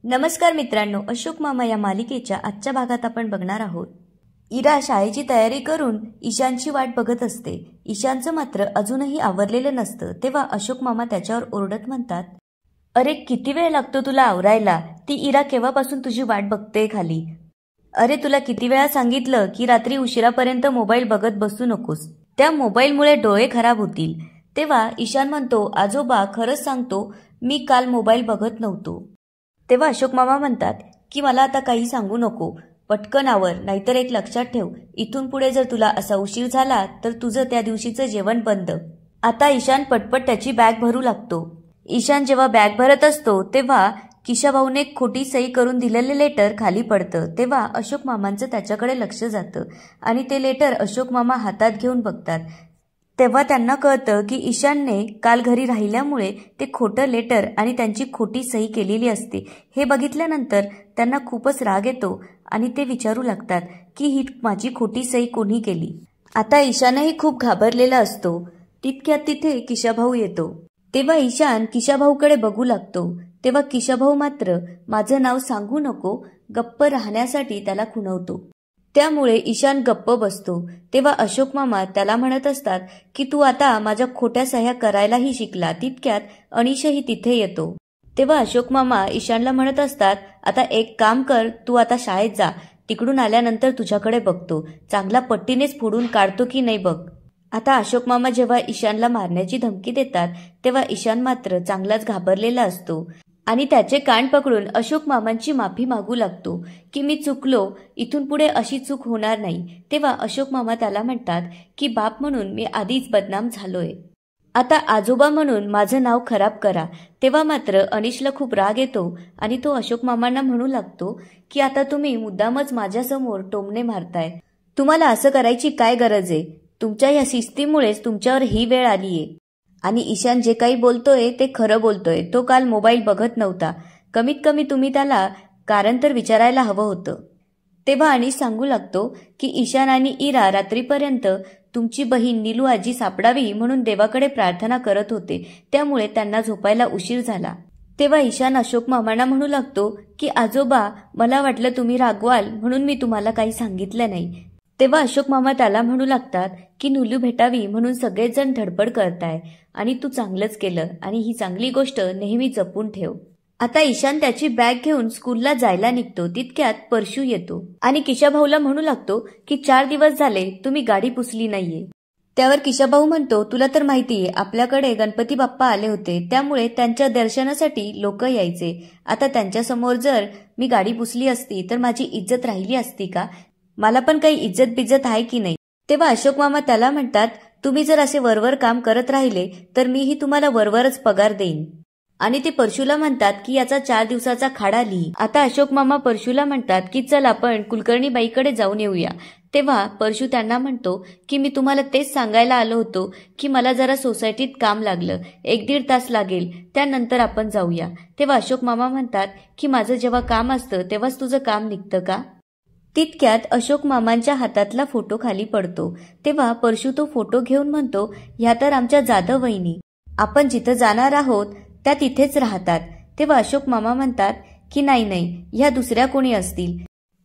नमस्कार मित्रांनो, अशोक मामा या मालिकेच्या आजच्या भागात आपण बघणार आहोत. इरा शाळेची तयारी करून ईशानची वाट बघत असते. ईशानचं मात्र अजूनही आवरलेलं नसतं. तेव्हा अशोक मामा त्याच्यावर ओरडत म्हणतात, अरे किती वेळ लागतो तुला आवरायला? ती इरा केव्हापासून तुझी वाट बघते खाली. अरे तुला किती वेळा सांगितलं की रात्री उशिरापर्यंत मोबाईल बघत बसू नकोस, त्या मोबाईलमुळे डोळे खराब होतील. तेव्हा ईशान म्हणतो, आजोबा खरंच सांगतो, मी काल मोबाईल बघत नव्हतो. तेव्हा अशोक मामा म्हणतात की मला आता काही सांगू नको, पटकन आवर, नाहीतर एक लक्षात ठेव, इथून पुढे जर तुला असा उशीर झाला तर तुझं त्या दिवशीचं जेवण बंद. आता ईशान पटपट त्याची बॅग भरू लागतो. ईशान जेव्हा बॅग भरत असतो तेव्हा किशाभाऊने खोटी सही करून दिलेले लेटर खाली पडतं. तेव्हा अशोक मामांचं त्याच्याकडे लक्ष जातं आणि ते लेटर अशोक मामा हातात घेऊन बघतात. तेव्हा त्यांना कळतं की ईशानने काल घरी राहिल्यामुळे ते खोटं लेटर आणि त्यांची खोटी सही केलेली असते. हे बघितल्यानंतर त्यांना खूपच राग येतो आणि ते विचारू लागतात की ही माझी खोटी सही कोणी केली. आता ईशानही खूप घाबरलेला असतो. तितक्यात तिथे किशाभाऊ येतो. तेव्हा ईशान किशाभाऊकडे बघू लागतो. तेव्हा किशाभाऊ मात्र माझं नाव सांगू नको, गप्प राहण्यासाठी त्याला खुणवतो. त्यामुळे ईशान गप्प बसतो. तेव्हा अशोक मामा त्याला म्हणत असतात की तू आता माझ्या खोट्या सह्या करायलाही शिकला. तितक्यात अनिशही तिथे येतो. तेव्हा अशोक मामा ईशानला म्हणत असतात, आता एक काम कर, तू आता शाळेत जा, तिकडून आल्यानंतर तुझ्याकडे बघतो, चांगला पट्टीनेच फोडून काढतो की नाही बघ. आता अशोक मामा जेव्हा ईशानला मारण्याची धमकी देतात तेव्हा ईशान मात्र चांगलाच घाबरलेला असतो आणि त्याचे कान पकडून अशोक मामांची माफी मागू लागतो की मी चुकलो, इथून पुढे अशी चूक होणार नाही. तेव्हा अशोक मामा त्याला म्हणतात की बाप म्हणून मी आधीच बदनाम झालोय, आता आजोबा म्हणून माझं नाव खराब करा. तेव्हा मात्र अनिशला खूप राग येतो आणि तो अशोक मामांना म्हणू लागतो की आता तुम्ही मुद्दामच माझ्यासमोर टोमणे मारताय, तुम्हाला असं करायची काय गरज आहे? तुमच्या या शिस्तीमुळेच तुमच्यावर ही वेळ आलीये. आणि ईशान जे काही बोलतोय ते खरं बोलतोय. तो काल मोबाईल बघत नव्हता, कमीत कमी तुम्ही त्याला कारण तर विचारायला हवं होतं. तेव्हा अनिश सांगू लागतो की ईशान आणि इरा रात्रीपर्यंत तुमची बहीण नीलू आजी सापडावी म्हणून देवाकडे प्रार्थना करत होते, त्यामुळे त्यांना झोपायला उशीर झाला. तेव्हा ईशान अशोक मामांना म्हणू लागतो की आजोबा, मला वाटलं तुम्ही रागवाल म्हणून मी तुम्हाला काही सांगितलं नाही. तेव्हा अशोक मामा त्याला म्हणू लागतात की नुलू भेटावी म्हणून सगळेच जण धडपड करताय आणि तू चांगलंच केलं आणि ही चांगली गोष्ट नेहमी जपून ठेव. आता ईशान त्याची बॅग घेऊन स्कूलला जायला निघतो. तितक्यात परशू येतो आणि किशाभाऊला म्हणू लागतो की 4 दिवस झाले तुम्ही गाडी पुसली नाहीये. त्यावर किशाभाऊ म्हणतो, तुला तर माहितीये आपल्याकडे गणपती बाप्पा आले होते, त्यामुळे त्यांच्या दर्शनासाठी लोक यायचे. आता त्यांच्यासमोर जर मी गाडी पुसली असती तर माझी इज्जत राहिली असती का? मला पण काही इज्जत बिज्जत आहे की नाही? तेव्हा अशोक मामा त्याला म्हणतात, तुम्ही जर असे वरवर काम करत राहिले तर मीही तुम्हाला वरवरच पगार देईन. आणि ते परशूला म्हणतात की याचा 4 दिवसाचा खाडा लिही. आता अशोक मामा परशूला म्हणतात की चल आपण कुलकर्णी बाईकडे जाऊन येऊया. तेव्हा परशू त्यांना म्हणतो की मी तुम्हाला तेच सांगायला आलो होतो की मला जरा सोसायटीत काम लागलं, 1-1.5 तास लागेल, त्यानंतर आपण जाऊया. तेव्हा अशोक मामा म्हणतात की माझं जेव्हा काम असतं तेव्हाच तुझं काम निघतं का? तितक्यात अशोक मामांच्या हातातला फोटो खाली पडतो. तेव्हा परशू तो फोटो घेऊन म्हणतो, ह्या तर आमच्या जाधव वहिनी, आपण जिथं जाणार आहोत त्या तिथेच राहतात. तेव्हा अशोक मामा म्हणतात की नाही, ह्या दुसऱ्या कोणी असतील,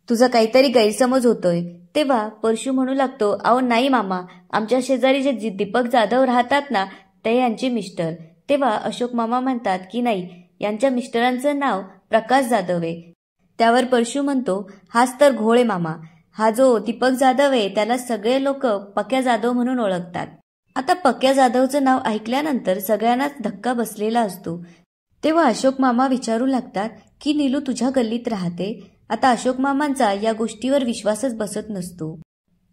तुझा काहीतरी गैरसमज होतोय. तेव्हा परशू म्हणू लागतो, अहो नाही मामा, आमच्या शेजारी जे दीपक जाधव राहतात ना ते यांचे मिस्टर. तेव्हा अशोक मामा म्हणतात की नाही, यांच्या मिस्टरांचं नाव प्रकाश जाधव आहे. त्यावर परशू म्हणतो, हाच तर घोळ आहे मामा, हा जो दीपक जाधव आहे त्याला सगळे लोक पक्या जाधव म्हणून ओळखतात. आता पक्या जाधवचं नाव ऐकल्यानंतर सगळ्यांनाच धक्का बसलेला असतो. तेव्हा अशोक मामा विचारू लागतात की नीलू तुझ्या गल्लीत राहते? आता अशोक मामांचा या गोष्टीवर विश्वासच बसत नसतो.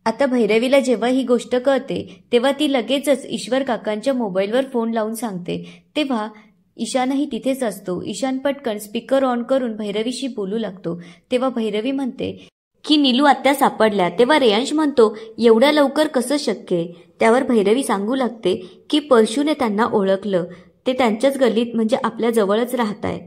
आता भैरवीला जेव्हा ही गोष्ट कळते तेव्हा ती लगेचच ईश्वर काकांच्या मोबाईलवर फोन लावून सांगते. तेव्हा ईशानही तिथेच असतो. ईशान पटकन स्पीकर ऑन करून भैरवीशी बोलू लागतो. तेव्हा भैरवी म्हणते की नीलू आत्या सापडल्या. तेव्हा रेयांश म्हणतो, एवढ्या लवकर कसं शक्य आहे? त्यावर भैरवी सांगू लागते की परशूने त्यांना ओळखलं, ते त्यांच्याच गल्लीत म्हणजे आपल्या जवळच राहताय.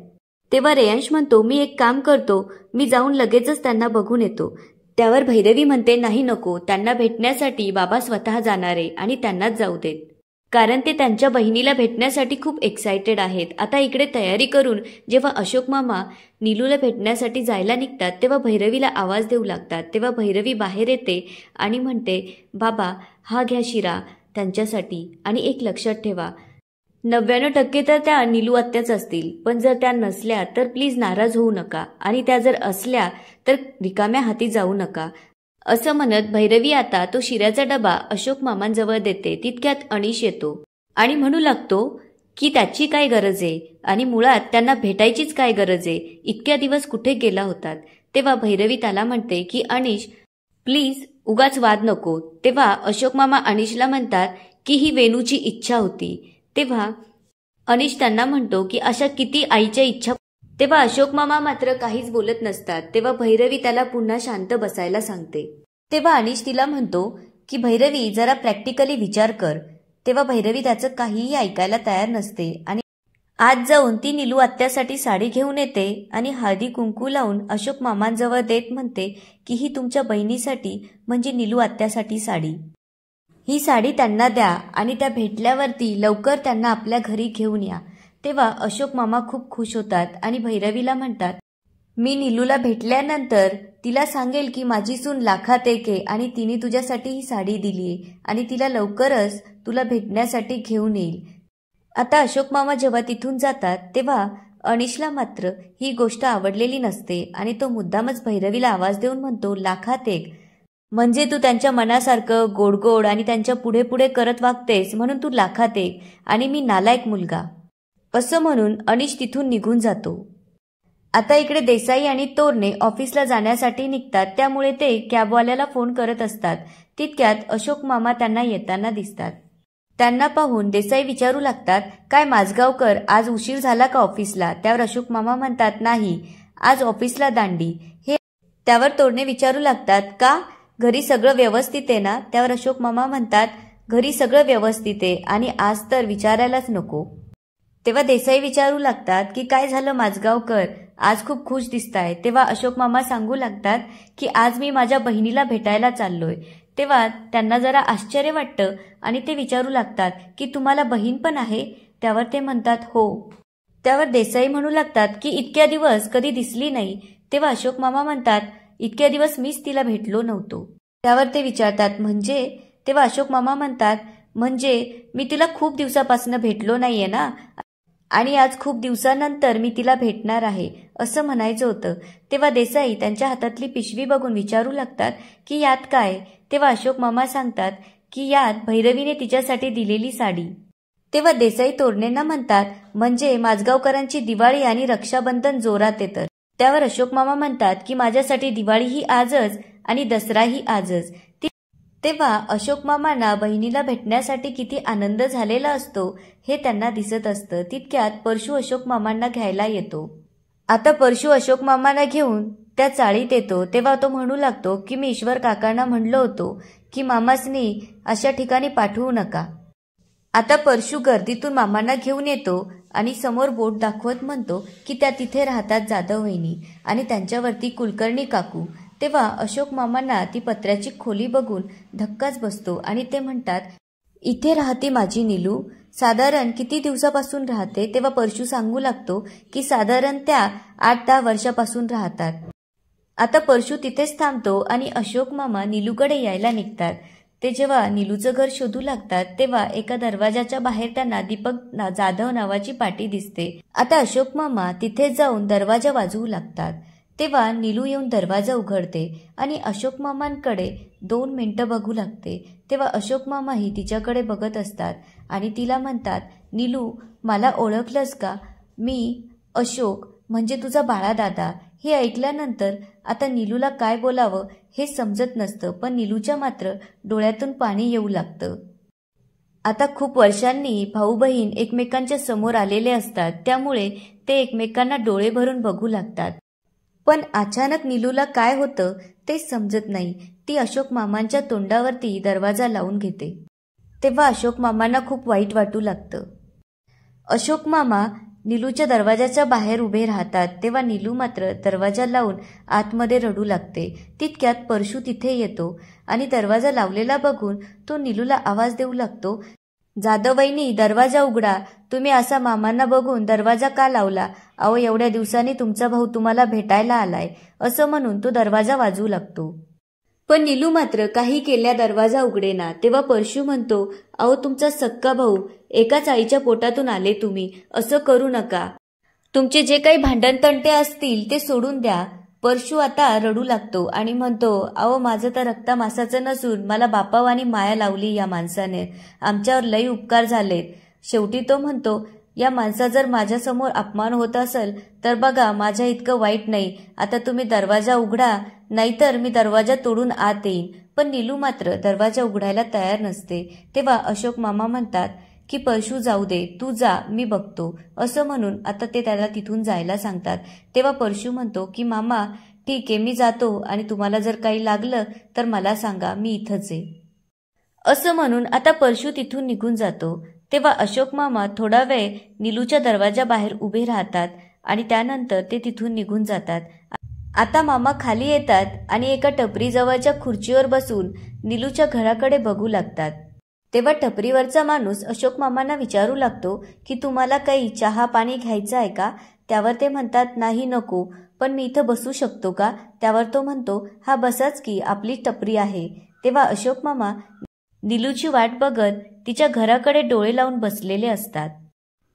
तेव्हा रेयांश म्हणतो, मी एक काम करतो, मी जाऊन लगेचच त्यांना बघून येतो. त्यावर भैरवी म्हणते, नाही नको, त्यांना भेटण्यासाठी बाबा स्वतः जाणार आहे आणि त्यांनाच जाऊ देत. कारण ते त्यांच्या बहिणीला भेटण्यासाठी खूप एक्सायटेड आहेत. आता इकडे तयारी करून जेव्हा अशोक मामा नीलूला भेटण्यासाठी जायला निघतात तेव्हा भैरवीला आवाज देऊ लागतात. तेव्हा भैरवी बाहेर येते आणि म्हणते, बाबा हा घ्या शिरा त्यांच्यासाठी, आणि एक लक्षात ठेवा 99% तर त्या नीलू आत्याच असतील, पण जर त्या नसल्या तर प्लीज नाराज होऊ नका, आणि त्या जर असल्या तर रिकाम्या हाती जाऊ नका. असं म्हणत भैरवी आता तो शिऱ्याचा डबा अशोक मामांजवळ देते. तितक्यात अनिश येतो आणि म्हणू लागतो की त्याची काय गरज आहे, आणि मुळात त्यांना भेटायचीच काय गरज आहे, इतक्या दिवस कुठे गेला होतात. तेव्हा भैरवी त्याला म्हणते की अनिश प्लीज उगाच वाद नको. तेव्हा अशोक मामा अनिशला म्हणतात की ही वेणूची इच्छा होती. तेव्हा अनिश त्यांना म्हणतो की अशा किती आईच्या इच्छा. तेव्हा अशोक मामा मात्र काहीच बोलत नसतात. तेव्हा भैरवी त्याला पुन्हा शांत बसायला सांगते. तेव्हा अनिश तिला म्हणतो की भैरवी जरा प्रॅक्टिकली विचार कर. तेव्हा भैरवी त्याचं काहीही ऐकायला तयार नसते आणि आज जाऊन ती नीलू आत्यासाठी साडी घेऊन येते आणि हळदी कुंकू लावून अशोक मामांजवळ देत म्हणते की ही तुमच्या बहिणीसाठी म्हणजे नीलू आत्यासाठी साडी. ही साडी त्यांना द्या आणि त्या भेटल्यावरती लवकर त्यांना आपल्या घरी घेऊन या. तेव्हा अशोक मामा खूप खुश होतात आणि भैरवीला म्हणतात, मी नीलूला भेटल्यानंतर तिला सांगेल की माझी सून लाखात एक आहे आणि तिने तुझ्यासाठी ही साडी दिलीये आणि तिला लवकरच तुला भेटण्यासाठी घेऊन येईल. आता अशोक मामा जेव्हा तिथून जातात तेव्हा अनिशला मात्र ही गोष्ट आवडलेली नसते आणि तो मुद्दामच भैरवीला आवाज देऊन म्हणतो, लाखात एक म्हणजे तू त्यांच्या मनासारखं गोड गोड आणि त्यांच्या पुढे पुढे करत वागतेस म्हणून तू लाखात एक आणि मी नालायक मुलगा. असं म्हणून अनिश तिथून निघून जातो. आता इकडे देसाई आणि तोरणे ऑफिसला जाण्यासाठी निघतात, त्यामुळे ते कॅबवाल्याला फोन करत असतात. तितक्यात अशोक मामा त्यांना येताना दिसतात. त्यांना पाहून देसाई विचारू लागतात, काय माझगावकर आज उशीर झाला का ऑफिसला? त्यावर अशोक मामा म्हणतात, नाही आज ऑफिसला दांडी. हे त्यावर तोरणे विचारू लागतात, का घरी सगळं व्यवस्थित आहे ना? त्यावर अशोक मामा म्हणतात, घरी सगळं व्यवस्थित आहे आणि आज तर विचारायलाच नको. तेव्हा देसाई विचारू लागतात की काय झालं माझगावकर, आज खूप खुश दिसताय. तेव्हा अशोक मामा सांगू लागतात की आज मी माझ्या बहिणीला भेटायला चाललोय. तेव्हा त्यांना जरा आश्चर्य वाटतं आणि ते विचारू लागतात की तुम्हाला बहीण पण आहे? त्यावर ते म्हणतात, हो. त्यावर देसाई म्हणू लागतात की इतक्या दिवस कधी दिसली नाही. तेव्हा अशोक मामा म्हणतात, इतक्या दिवस मीच तिला भेटलो नव्हतो. त्यावर ते विचारतात, म्हणजे? तेव्हा अशोक मामा म्हणतात, म्हणजे मी तिला खूप दिवसापासून भेटलो नाहीये ना, आणि आज खूप दिवसानंतर मी तिला भेटणार आहे असं म्हणायचं होतं. तेव्हा देसाई त्यांच्या हातातली पिशवी बघून विचारू लागतात की यात काय? तेव्हा अशोक मामा सांगतात की यात भैरवीने तिच्यासाठी दिलेली साडी. तेव्हा देसाई तोरणेंना म्हणतात, म्हणजे माझगावकरांची दिवाळी आणि रक्षाबंधन जोरात येतं. त्यावर अशोक मामा म्हणतात की माझ्यासाठी दिवाळी ही आजच आणि दसराही आजच. तेव्हा अशोक मामांना बहिणीला भेटण्यासाठी किती आनंद झालेला असतो हे त्यांना दिसत असतं. तितक्यात परशू अशोक मामांना घ्यायला येतो. आता परशू अशोक मामांना घेऊन त्या चाळीत येतो. तेव्हा तो म्हणू लागतो की मी ईश्वर काकांना म्हणलो होतो की मामासनी अशा ठिकाणी पाठवू नका. आता परशू गर्दीतून मामांना घेऊन येतो आणि समोर बोट दाखवत म्हणतो की त्या तिथे राहतात जाधव वहिनी आणि त्यांच्यावरती कुलकर्णी काकू. तेव्हा अशोक मामांना ती पत्र्याची खोली बघून धक्काच बसतो आणि ते म्हणतात, इथे राहते माझी नीलू, साधारण किती दिवसापासून राहते? तेव्हा परशू सांगू लागतो की साधारण त्या 8-10 वर्षापासून राहतात. आता परशू तिथेच थांबतो आणि अशोक मामा नीलूकडे यायला निघतात. ते जेव्हा नीलूचं घर शोधू लागतात तेव्हा एका दरवाजाच्या बाहेर त्यांना दीपक जाधव नावाची पाटी दिसते. आता अशोक मामा तिथे जाऊन दरवाजा वाजवू लागतात. तेव्हा नीलू येऊन दरवाजा उघडते आणि अशोक मामांकडे 2 मिनिटं बघू लागते. तेव्हा अशोक मामाही तिच्याकडे बघत असतात आणि तिला म्हणतात, नीलू मला ओळखलंस का? मी अशोक म्हणजे तुझा बाळादादा. हे ऐकल्यानंतर आता नीलूला काय बोलावं हे समजत नसतं, पण नीलूच्या मात्र डोळ्यातून पाणी येऊ लागतं. आता खूप वर्षांनी भाऊ बहीण एकमेकांच्या समोर आलेले असतात, त्यामुळे ते एकमेकांना डोळे भरून बघू लागतात. पण अचानक नीलूला काय होतं तेच समजत नाही. ती अशोक मामांच्या तोंडावरती दरवाजा लावून घेते. तेव्हा अशोक मामांना खूप वाईट वाटू लागतं. अशोक मामा नीलूच्या दरवाजाच्या बाहेर उभे राहतात. तेव्हा नीलू मात्र दरवाजा लावून आतमध्ये रडू लागते. तितक्यात परशू तिथे येतो आणि दरवाजा लावलेला बघून तो नीलूला आवाज देऊ लागतो, जाधव वहिनी, दरवाजा उघडा. तुम्ही असा मामांना बघून दरवाजा का लावला? अहो, एवढ्या दिवसांनी तुमचा भाऊ तुम्हाला भेटायला आलाय, असं म्हणून तो दरवाजा वाजवू लागतो. पण नीलू मात्र काही केल्या दरवाजा उघडेना. तेव्हा परशू म्हणतो, अहो, तुमचा सक्का भाऊ, एकाच आईच्या पोटातून आले तुम्ही, असं करू नका. तुमचे जे काही भांडणतंटे असतील ते सोडून द्या. परशू आता रडू लागतो आणि म्हणतो, अहो, माझं तर रक्तामासाचं नसून मला बापावानी माया लावली या माणसाने. आमच्यावर लई उपकार झालेत. शेवटी तो म्हणतो, या माणसा जर माझ्यासमोर अपमान होत असेल तर बघा, माझ्या इतकं वाईट नाही. आता तुम्ही दरवाजा उघडा, नाहीतर मी दरवाजा तोडून आत येईन. पण नीलू मात्र दरवाजा उघडायला तयार नसते. तेव्हा अशोक मामा म्हणतात की परशू जाऊ दे, तू जा, मी बघतो, असं म्हणून आता ते त्याला तिथून जायला सांगतात. तेव्हा परशू म्हणतो की मामा, ठीक आहे, मी जातो आणि तुम्हाला जर काही लागलं तर मला सांगा, मी इथंच आहे. असं म्हणून आता परशू तिथून निघून जातो. तेव्हा अशोक मामा थोडा वेळ नीलूच्या दरवाजाबाहेर उभे राहतात आणि त्यानंतर ते तिथून निघून जातात. आता मामा खाली येतात आणि एका टपरीजवळच्या खुर्चीवर बसून नीलूच्या घराकडे बघू लागतात. तेव्हा टपरीवरचा माणूस अशोक मामांना विचारू लागतो की तुम्हाला काही चहा पाणी घ्यायचं आहे का? त्यावर ते म्हणतात, नाही, नको, पण मी इथं बसू शकतो का? त्यावर तो म्हणतो, हा, बसाच की, आपली टपरी आहे. तेव्हा अशोक मामा नीलूची वाट बघत तिच्या घराकडे डोळे लावून बसलेले असतात.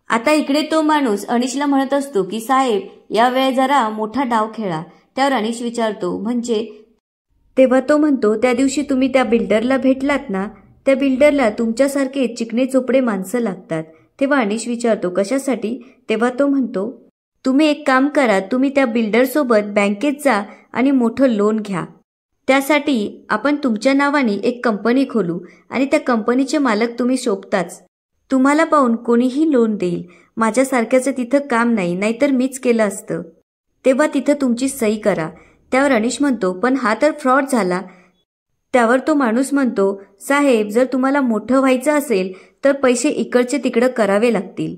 आता इकडे तो माणूस अनिशला म्हणत असतो की साहेब, यावेळी जरा मोठा डाव खेळा. त्यावर अनिश विचारतो, म्हणजे? तेव्हा तो म्हणतो, त्या दिवशी तुम्ही त्या बिल्डरला भेटलात ना, त्या बिल्डरला तुमच्यासारखे चिकणे चोपडे माणसं लागतात. तेव्हा अनिश विचारतो, कशासाठी? तेव्हा तो म्हणतो, तुम्ही एक काम करा, तुम्ही त्या बिल्डरसोबत बँकेत जा आणि मोठं लोन घ्या. त्यासाठी आपण तुमच्या नावाने एक कंपनी खोलू आणि त्या कंपनीचे मालक तुम्ही शोभताच. तुम्हाला पाहून कोणीही लोन देईल. माझ्यासारख्याचं तिथं काम नाही, नाहीतर मीच केलं असतं. तेव्हा तिथं तुमची सही करा. त्यावर अनिश म्हणतो, पण हा तर फ्रॉड झाला. त्यावर तो माणूस म्हणतो, साहेब, जर तुम्हाला मोठं व्हायचं असेल तर पैसे इकडचे तिकडं करावे लागतील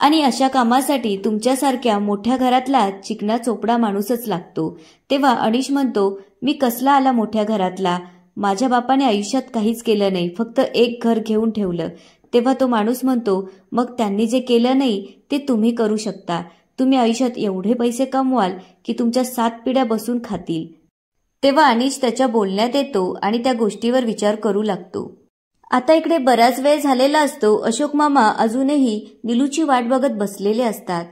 आणि अशा कामासाठी तुमच्यासारख्या मोठ्या घरातला चिकना चोपडा माणूसच लागतो. तेव्हा अनिश म्हणतो, मी कसला आला मोठ्या घरातला? माझ्या बापाने आयुष्यात काहीच केलं नाही, फक्त एक घर घेऊन ठेवलं. तेव्हा तो माणूस म्हणतो, मग त्यांनी जे केलं नाही ते तुम्ही करू शकता. तुम्ही आयुष्यात एवढे पैसे कमवाल की तुमच्या 7 पिढ्या बसून खातील. तेव्हा अनिश त्याच्या बोलण्यात येतो आणि त्या गोष्टीवर विचार करू लागतो. आता इकडे बराच वेळ झालेला असतो. अशोक मामा अजूनही नीलूची वाट बघत बसलेले असतात.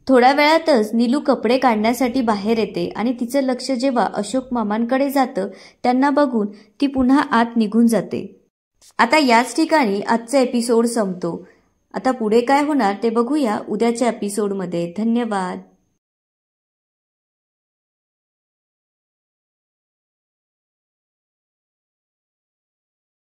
थोड्या वेळातच नीलू कपडे काढण्यासाठी बाहेर येते आणि तिचं लक्ष जेव्हा अशोक मामांकडे जातं त्यांना बघून ती पुन्हा आत निघून जाते. आता याच ठिकाणी आजचा एपिसोड संपतो. आता पुढे काय होणार ते बघूया उद्याच्या एपिसोडमध्ये. धन्यवाद.